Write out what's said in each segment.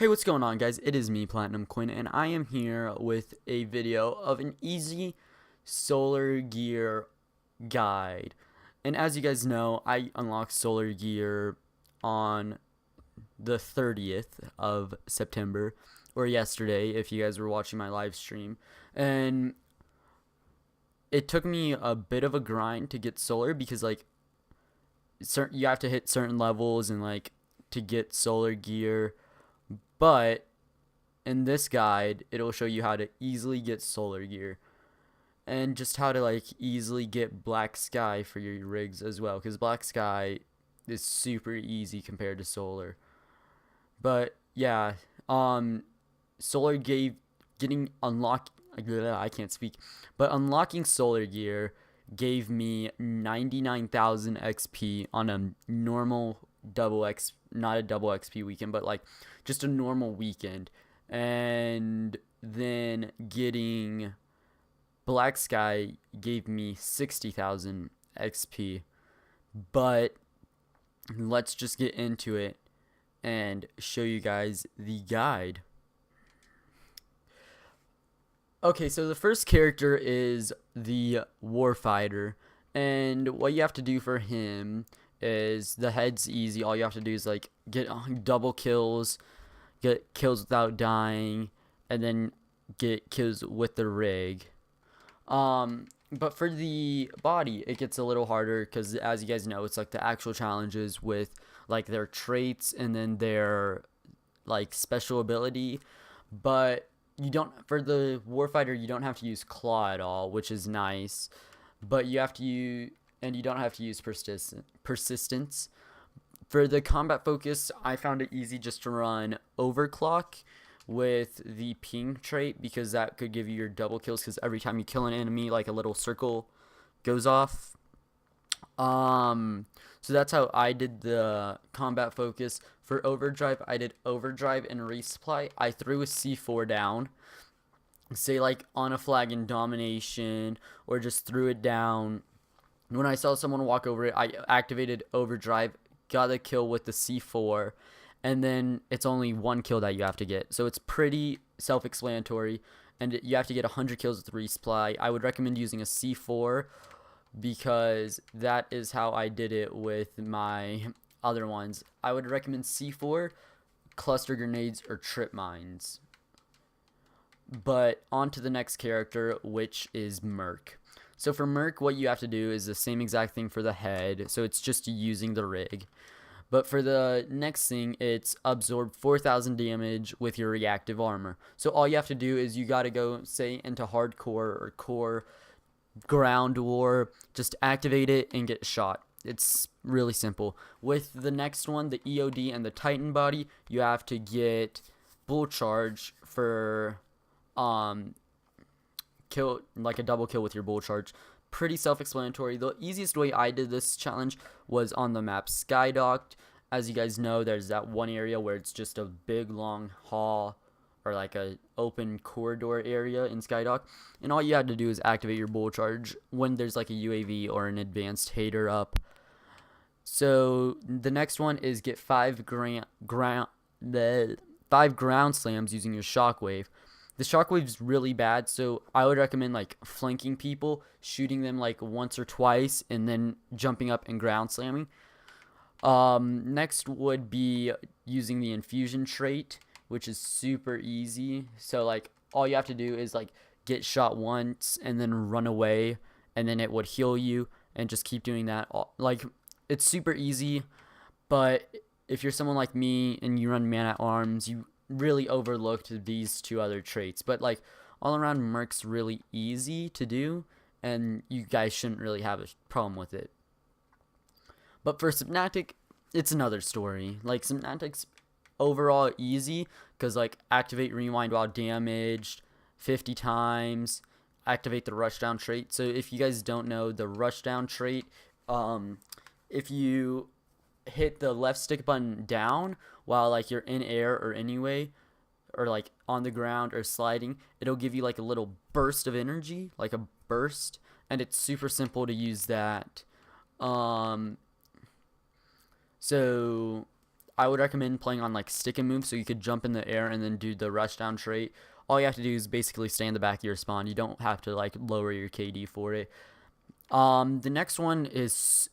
Hey, what's going on, guys? It is me, Platinum Quinn, and I am here with a video of an easy solar gear guide. And as you guys know, I unlocked solar gear on the 30th of September, or yesterday if you guys were watching my live stream. And it took me a bit of a grind to get solar because you have to hit certain levels and to get solar gear. But in this guide, it'll show you how to easily get solar gear and just how to easily get black sky for your rigs as well, because black sky is super easy compared to solar. But yeah, solar gave getting unlock I can't speak, but unlocking solar gear gave me 99,000 XP on a normal double X, not a double XP weekend, but just a normal weekend. And then getting Black Sky gave me 60,000 XP. But let's just get into it and show you guys the guide. Okay, so the first character is the Warfighter, and what you have to do for him is the head's easy. All you have to do is get double kills, get kills without dying, and then get kills with the rig. But for the body, it gets a little harder because, as you guys know, it's the actual challenges with their traits and then their special ability. But you don't, for the Warfighter, you don't have to use claw at all, which is nice. But you have to use, and you don't have to use persistence. For the combat focus, I found it easy just to run overclock with the ping trait, because that could give you your double kills, because every time you kill an enemy, a little circle goes off. So that's how I did the combat focus. For overdrive, I did overdrive and resupply. I threw a C4 down, say on a flag in domination, or just threw it down. When I saw someone walk over it, I activated overdrive, got a kill with the C4, and then it's only one kill that you have to get. So it's pretty self-explanatory, and you have to get 100 kills with resupply. I would recommend using a C4 because that is how I did it with my other ones. I would recommend C4, cluster grenades, or trip mines. But on to the next character, which is Merc. So for Merc, what you have to do is the same exact thing for the head, so it's just using the rig. But for the next thing, it's absorb 4,000 damage with your reactive armor. So all you have to do is you gotta go, say, into hardcore or core, ground war, just activate it and get shot. It's really simple. With the next one, the EOD and the Titan body, you have to get bull charge for kill, a double kill with your bull charge. Pretty self-explanatory. The easiest way I did this challenge was on the map Skydocked. As you guys know, there's that one area where it's just a big long hall, or a open corridor area in Skydock, and all you had to do is activate your bull charge when there's a UAV or an advanced hater up. So the next one is get 5 ground slams using your shockwave. The shockwave is really bad, so I would recommend flanking people, shooting them once or twice, and then jumping up and ground slamming. Next would be using the infusion trait, which is super easy. So all you have to do is get shot once and then run away, and then it would heal you, and just keep doing that. It's super easy, but if you're someone like me and you run man at arms, you really overlooked these two other traits. But all around, Merc's really easy to do, and you guys shouldn't really have a problem with it. But for Subnautic, it's another story. Subnautic's overall easy, because activate rewind while damaged 50 times, activate the rushdown trait. So if you guys don't know the rushdown trait, if you hit the left stick button down while you're in air or anyway, or on the ground or sliding, it'll give you a little burst of energy, a burst, and it's super simple to use that. So I would recommend playing on like stick and move, so you could jump in the air and then do the rush down trait. All you have to do is basically stay in the back of your spawn. You don't have to like lower your KD for it. The next one is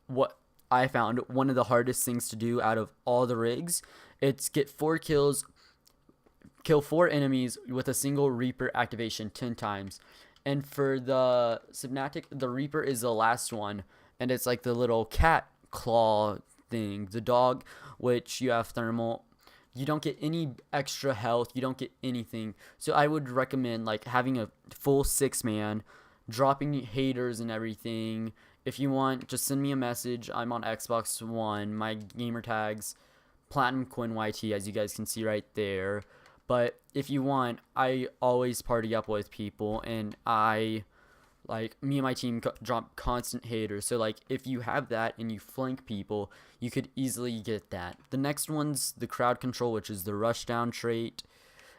what I found one of the hardest things to do out of all the rigs. It's get 4 kills, kill 4 enemies with a single Reaper activation 10 times. And for the Subnautic, the Reaper is the last one, and it's like the little cat claw thing. The dog, which you have thermal, you don't get any extra health, you don't get anything. So I would recommend like having a full 6-man, dropping haters and everything. If you want, just send me a message. I'm on Xbox One. My gamer tags Platinum Quinn YT, as you guys can see right there. But if you want, I always party up with people, and me and my team drop constant haters. So like if you have that and you flank people, you could easily get that. The next one's the crowd control, which is the rush down trait,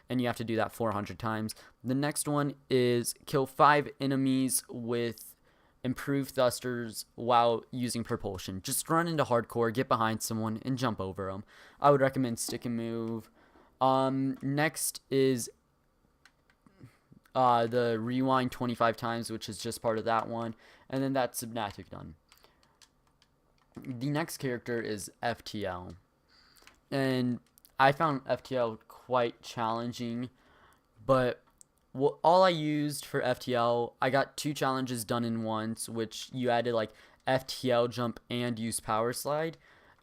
and you have to do that 400 times. The next one is kill 5 enemies with improved thrusters while using propulsion. Just run into hardcore, get behind someone, and jump over them. I would recommend stick and move. Next is the rewind 25 times, which is just part of that one, and then that's Subnautic done. The next character is FTL, and I found FTL quite challenging, but all I used for FTL, I got 2 challenges done in once, which you added like FTL jump and use power slide,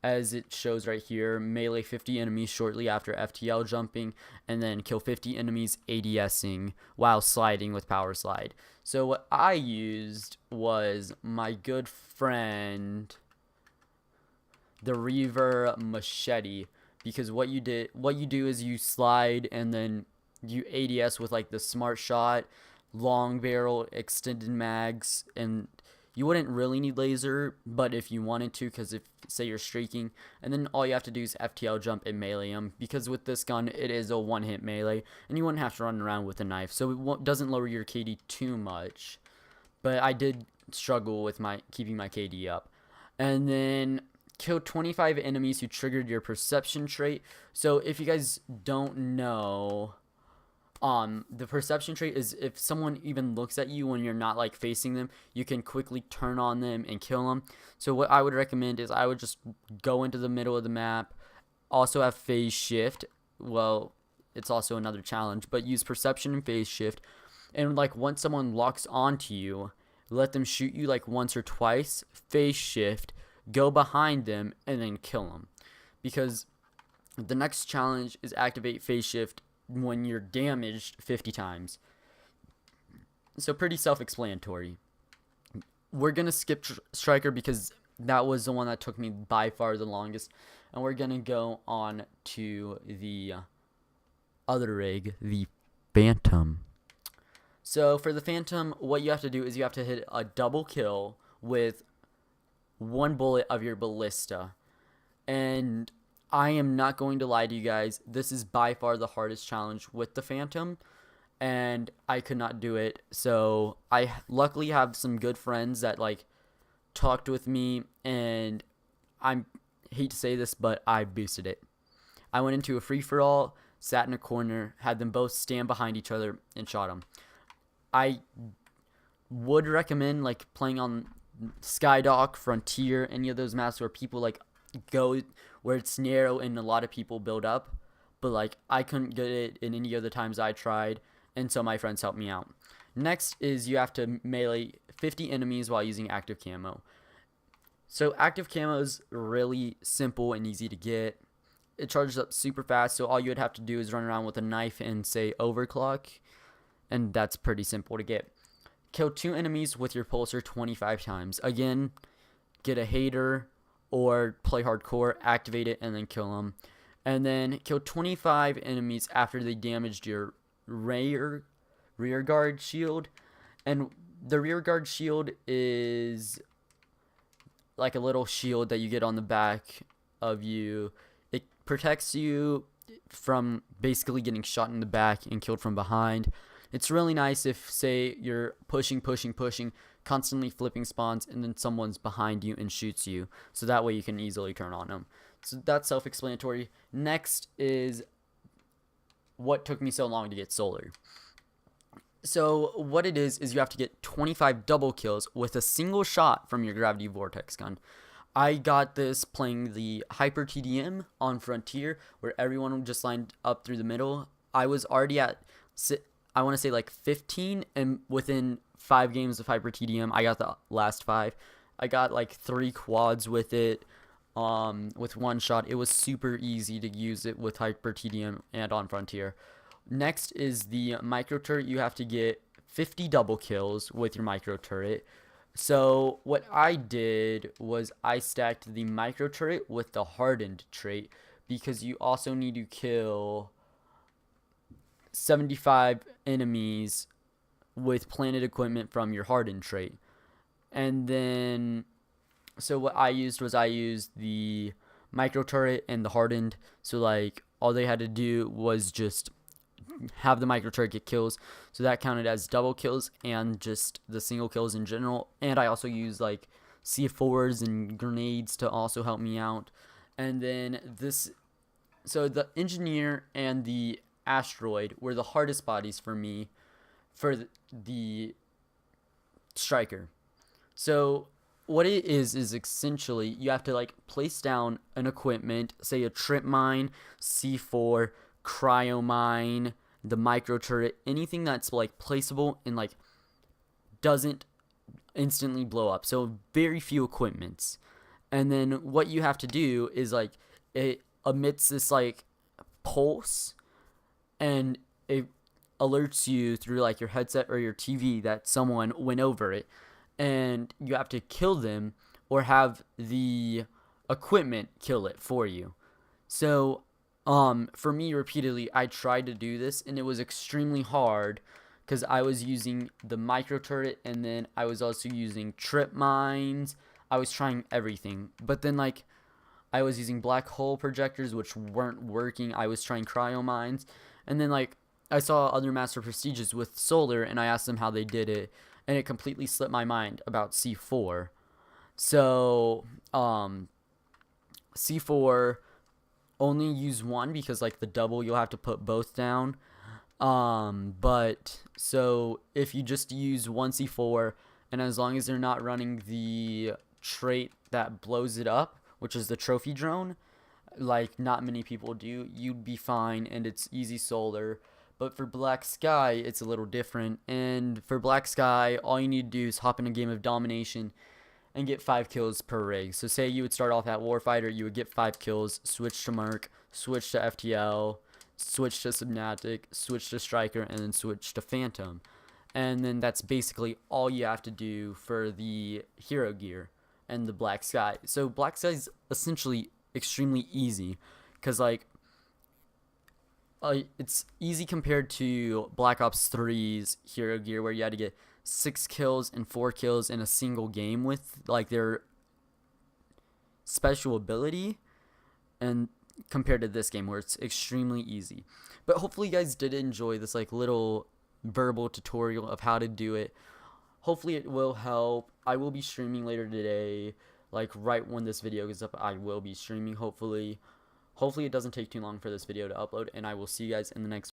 as it shows right here. Melee 50 enemies shortly after FTL jumping, and then kill 50 enemies ADSing while sliding with power slide. So what I used was my good friend, the Reaver Machete, because what you do is you slide and then you ADS with like the smart shot, long barrel, extended mags, and you wouldn't really need laser, but if you wanted to, because if say you're streaking, and then all you have to do is FTL jump and melee him, because with this gun it is a one-hit melee, and you wouldn't have to run around with a knife, so it doesn't lower your KD too much. But I did struggle with keeping my KD up. And then kill 25 enemies who triggered your perception trait. So if you guys don't know, the perception trait is if someone even looks at you when you're not like facing them, you can quickly turn on them and kill them. So what I would recommend is I would just go into the middle of the map, also have phase shift. Well, it's also another challenge, but use perception and phase shift. And like once someone locks onto you, let them shoot you like once or twice, phase shift, go behind them, and then kill them. Because the next challenge is activate phase shift when you're damaged 50 times. So pretty self-explanatory. We're gonna skip Striker because that was the one that took me by far the longest, and we're gonna go on to the other rig, the Phantom. So for the Phantom, what you have to do is you have to hit a double kill with 1 bullet of your ballista. And I am not going to lie to you guys, this is by far the hardest challenge with the Phantom, and I could not do it. So I luckily have some good friends that like talked with me, and I hate to say this, but I boosted it. I went into a free-for-all, sat in a corner, had them both stand behind each other, and shot them. I would recommend like playing on Skydock, Frontier, any of those maps where people like go where it's narrow and a lot of people build up, but like I couldn't get it in any of the times I tried, and so my friends helped me out. Next is you have to melee 50 enemies while using active camo. So active camo is really simple and easy to get. It charges up super fast, so all you would have to do is run around with a knife and say overclock, and that's pretty simple to get. Kill 2 enemies with your pulsar 25 times. Again, get a hater or play hardcore, activate it, and then kill them. And then kill 25 enemies after they damaged your rear guard shield. And the rear guard shield is like a little shield that you get on the back of you. It protects you from basically getting shot in the back and killed from behind. It's really nice if, say, you're pushing, constantly flipping spawns, and then someone's behind you and shoots you. So that way you can easily turn on them. So that's self-explanatory. Next is what took me so long to get solar. So what it is you have to get 25 double kills with a single shot from your gravity vortex gun. I got this playing the Hyper TDM on Frontier, where everyone just lined up through the middle. I was already at, I want to say like 15, and within 5 games of Hyper TDM, I got the last 5. I got like 3 quads with it, with one shot. It was super easy to use it with Hyper TDM and on Frontier. Next is the micro turret. You have to get 50 double kills with your micro turret. So what I did was I stacked the micro turret with the hardened trait, because you also need to kill 75 enemies with planted equipment from your hardened trait. And then, so what I used was I used the micro turret and the hardened. So like all they had to do was just have the micro turret get kills, so that counted as double kills and just the single kills in general. And I also used like C4s and grenades to also help me out. And then so the engineer and the asteroid were the hardest bodies for me for the striker. So what it is essentially you have to like place down an equipment, say a trip mine, C4, cryo mine, the micro turret, anything that's like placeable and like doesn't instantly blow up. So very few equipments. And then what you have to do is like it emits this like pulse, and it alerts you through like your headset or your TV that someone went over it, and you have to kill them or have the equipment kill it for you. So for me, repeatedly I tried to do this, and it was extremely hard because I was using the micro turret, and then I was also using trip mines. I was trying everything, but then like I was using black hole projectors which weren't working. I was trying cryo mines, and then like I saw other Master Prestiges with solar, and I asked them how they did it, and it completely slipped my mind about C4. So C4 only use one, because like the double you'll have to put both down. But so if you just use one C4, and as long as they're not running the trait that blows it up, which is the trophy drone, like not many people do, you'd be fine, and it's easy solar. But for Black Sky, it's a little different. And for Black Sky, all you need to do is hop in a game of domination and get 5 kills per rig. So say you would start off at Warfighter, you would get 5 kills, switch to Merc, switch to FTL, switch to Subnautic, switch to Striker, and then switch to Phantom. And then that's basically all you have to do for the hero gear and the Black Sky. So Black Sky is essentially extremely easy, because like it's easy compared to Black Ops 3's hero gear, where you had to get 6 kills and 4 kills in a single game with like their special ability, and compared to this game where it's extremely easy. But hopefully you guys did enjoy this like little verbal tutorial of how to do it. Hopefully it will help. I will be streaming later today, like right when this video goes up. I will be streaming, hopefully it doesn't take too long for this video to upload, and I will see you guys in the next